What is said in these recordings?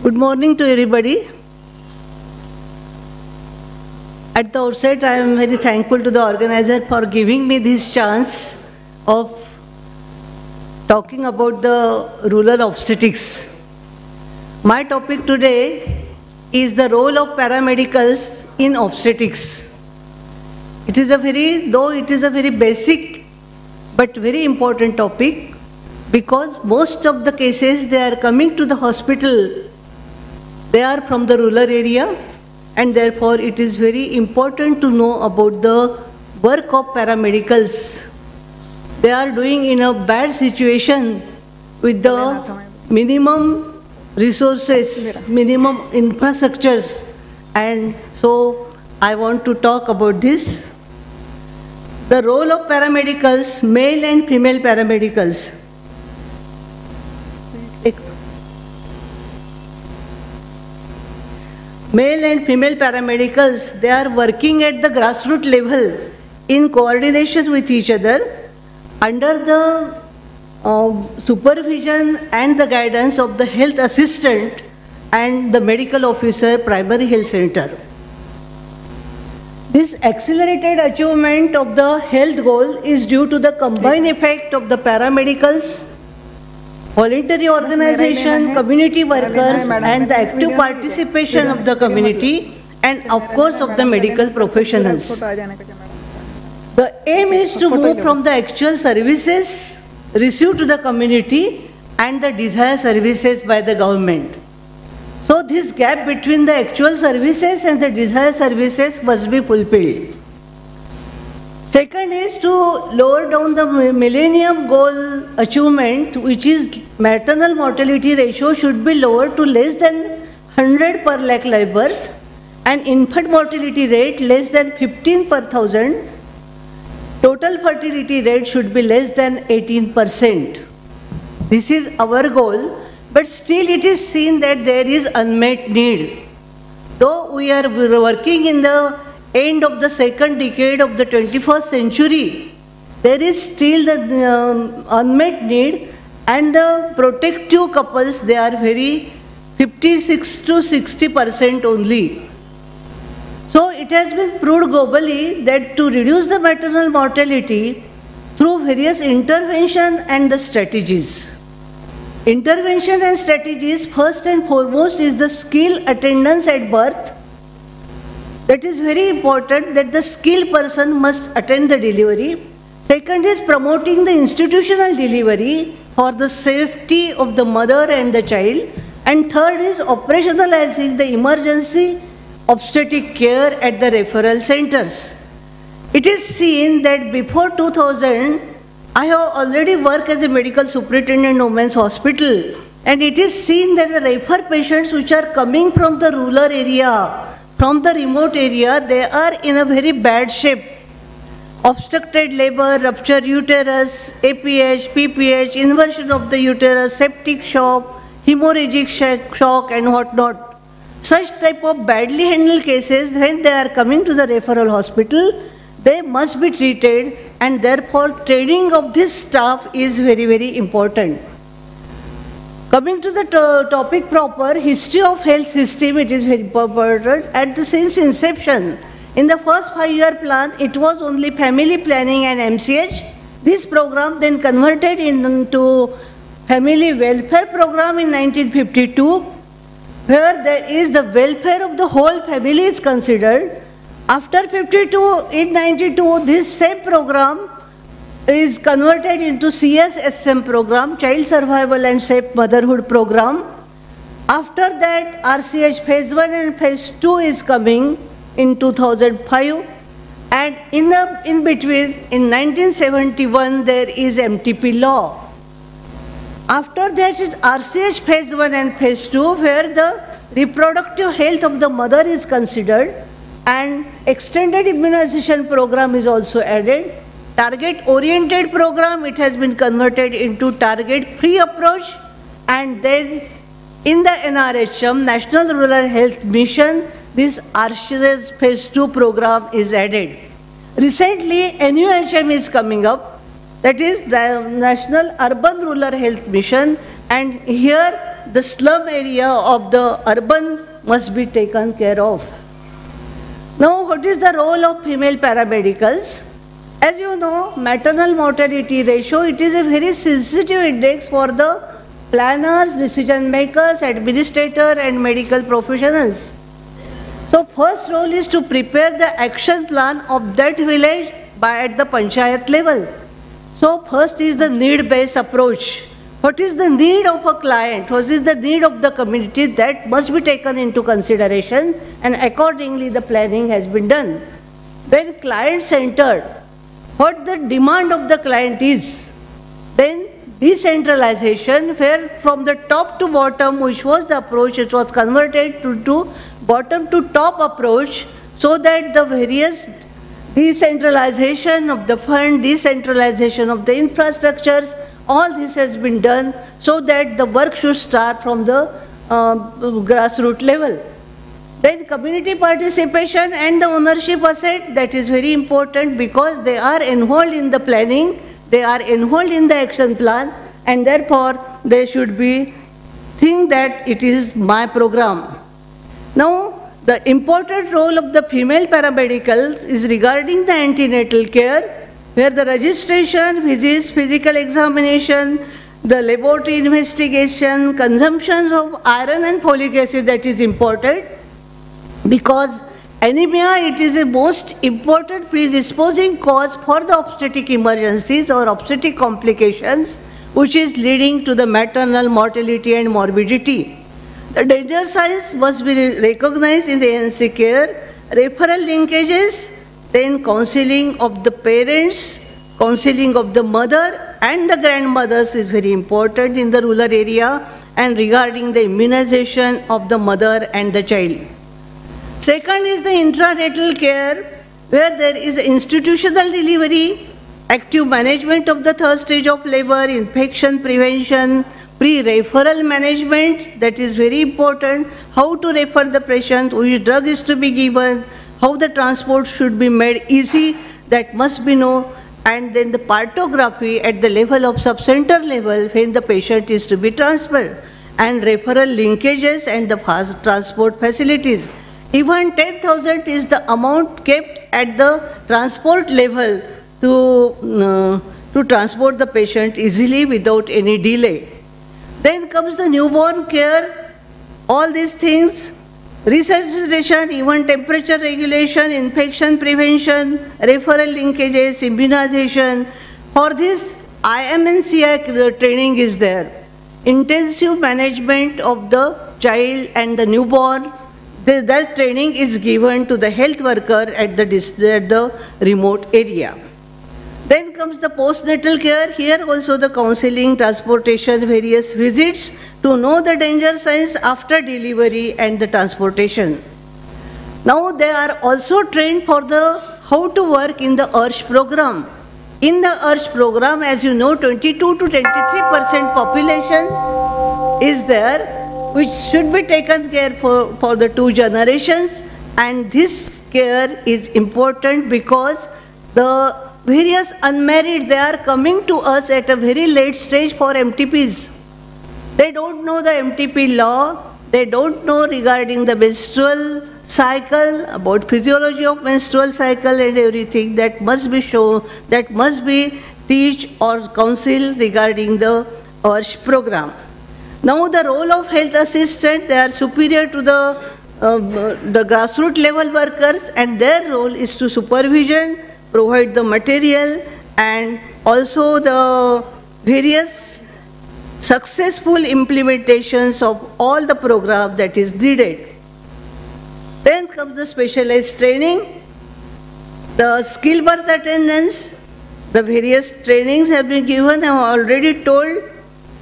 Good morning to everybody. At the outset, I am very thankful to the organizer for giving me this chance of talking about the rural obstetrics. My topic today is the role of paramedicals in obstetrics. Though it is a very basic but very important topic, because most of the cases they are coming to the hospital, they are from the rural area, and therefore it is very important to know about the work of paramedicals. They are doing in a bad situation with the minimum resources, minimum infrastructures, and so I want to talk about this. The role of paramedicals, male and female paramedicals. Male and female paramedicals, they are working at the grassroots level in coordination with each other under the supervision and the guidance of the health assistant and the medical officer, primary health center. This accelerated achievement of the health goal is due to the combined effect of the paramedicals, voluntary organization, community workers, and the active participation of the community, and of course of the medical professionals. The aim is to move from the actual services received to the community and the desired services by the government. So this gap between the actual services and the desired services must be fulfilled. Second is to lower down the millennium goal achievement, which is maternal mortality ratio should be lowered to less than 100 per lakh live birth, and infant mortality rate less than 15 per thousand. Total fertility rate should be less than 18%. This is our goal, but still it is seen that there is unmet need. Though we are working in the end of the second decade of the 21st century, there is still the unmet need, and the protective couples, they are very 56 to 60% only. So it has been proved globally that to reduce the maternal mortality through various intervention and the strategies. Intervention and strategies, first and foremost, is the skill attendance at birth. That is very important, that the skilled person must attend the delivery. Second is promoting the institutional delivery for the safety of the mother and the child. And third is operationalizing the emergency obstetric care at the referral centers. It is seen that before 2000, I have already worked as a medical superintendent in Women's Hospital, and it is seen that the refer patients which are coming from the rural area, from the remote area, they are in a very bad shape. Obstructed labor, ruptured uterus, APH, PPH, inversion of the uterus, septic shock, hemorrhagic shock, and whatnot. Such type of badly handled cases, when they are coming to the referral hospital, they must be treated, and therefore training of this staff is very, very important. Coming to the topic proper, history of health system, it is very important. Since inception, in the first 5-year plan, it was only family planning and MCH. This program then converted into family welfare program in 1952, where there is the welfare of the whole family is considered. After 52, in 92, this same program is converted into CSSM program, Child Survival and Safe Motherhood program. After that, RCH phase 1 and phase 2 is coming in 2005. And in between, in 1971, there is MTP law. After that is RCH phase 1 and phase 2, where the reproductive health of the mother is considered, and extended immunization program is also added. Target-oriented program, it has been converted into target-free approach, and then in the NRHM, National Rural Health Mission, this RCH phase 2 program is added. Recently, NUHM is coming up, that is the National Urban Rural Health Mission, and here the slum area of the urban must be taken care of. Now, what is the role of female paramedicals? As you know, maternal mortality ratio, it is a very sensitive index for the planners, decision makers, administrators and medical professionals. So first role is to prepare the action plan of that village at the panchayat level. So first is the need-based approach. What is the need of a client? What is the need of the community? That must be taken into consideration, and accordingly the planning has been done. Then client-centered. What the demand of the client is. Then decentralization, where from the top to bottom, which was the approach, it was converted to bottom to top approach, so that the various decentralization of the fund, decentralization of the infrastructures, all this has been done so that the work should start from the grassroots level. Then community participation and the ownership asset, that is very important because they are involved in the planning, they are involved in the action plan, and therefore they should be think that it is my program. Now, the important role of the female paramedicals is regarding the antenatal care, where the registration, visits, physical examination, the laboratory investigation, consumption of iron and folic acid, that is important, because anemia, it is a most important predisposing cause for the obstetric emergencies or obstetric complications, which is leading to the maternal mortality and morbidity. The danger signs must be recognized in the ANC care, referral linkages, then counseling of the parents, counseling of the mother and the grandmothers is very important in the rural area, and regarding the immunization of the mother and the child. Second is the intranatal care, where there is institutional delivery, active management of the third stage of labor, infection prevention, pre-referral management, that is very important, how to refer the patient, which drug is to be given, how the transport should be made easy, that must be known, and then the partography at the level of subcenter level when the patient is to be transferred, and referral linkages and the fast transport facilities. Even 10,000 is the amount kept at the transport level to transport the patient easily without any delay. Then comes the newborn care, all these things, resuscitation, even temperature regulation, infection prevention, referral linkages, immunization. For this, IMNCI training is there. Intensive management of the child and the newborn, that training is given to the health worker at the remote area. Then comes the postnatal care. Here also the counseling, transportation, various visits to know the danger signs after delivery and the transportation. Now they are also trained for the how to work in the ARSH program. In the ARSH program, as you know, 22 to 23% population is there, which should be taken care for the 2 generations, and this care is important because the various unmarried, they are coming to us at a very late stage for MTPs. They don't know the MTP law, they don't know regarding the menstrual cycle, about physiology of menstrual cycle and everything that must be shown, that must be teach or counsel regarding the ARSH program. Now the role of health assistant, they are superior to the grassroots level workers, and their role is to supervision, provide the material, and also the various successful implementations of all the program that is needed. Then comes the specialized training, the skill birth attendance, the various trainings have been given, I have already told.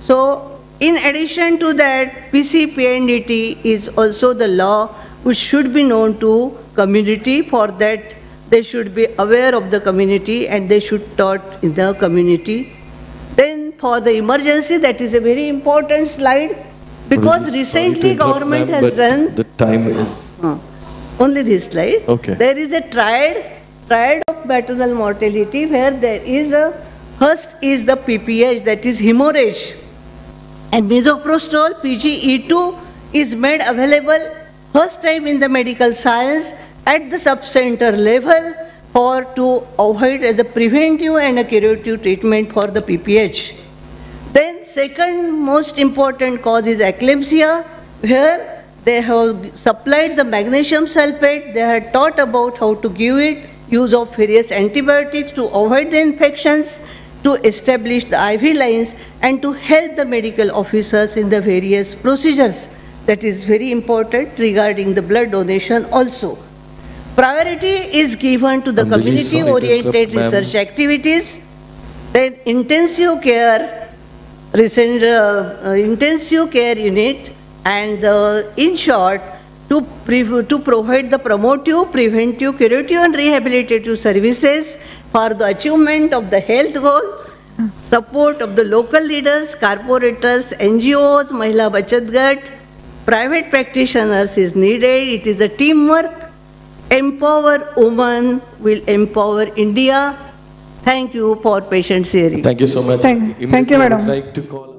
So in addition to that, PCPNDT is also the law which should be known to community. For that, they should be aware of the community and they should taught in the community. Then for the emergency, that is a very important slide, because recently government has done. The time is only this slide. Okay. There is a triad of maternal mortality, where there is a first is the PPH, that is hemorrhage. And misoprostol, PGE2, is made available first time in the medical science at the subcenter level for to avoid as a preventive and a curative treatment for the PPH. Then second most important cause is eclampsia, where they have supplied the magnesium sulfate, they had taught about how to give it, use of various antibiotics to avoid the infections, to establish the IV lines, and to help the medical officers in the various procedures. That is very important regarding the blood donation also. Priority is given to the community-oriented research activities, then intensive care unit, and in short, to provide the promotive, preventive, curative and rehabilitative services for the achievement of the health goal, support of the local leaders, corporators, NGOs, Mahila Bachat Gat, private practitioners is needed. It is a teamwork. Empower women will empower India. Thank you for patient hearing. Thank you so much. Thank you, madam. I would like to call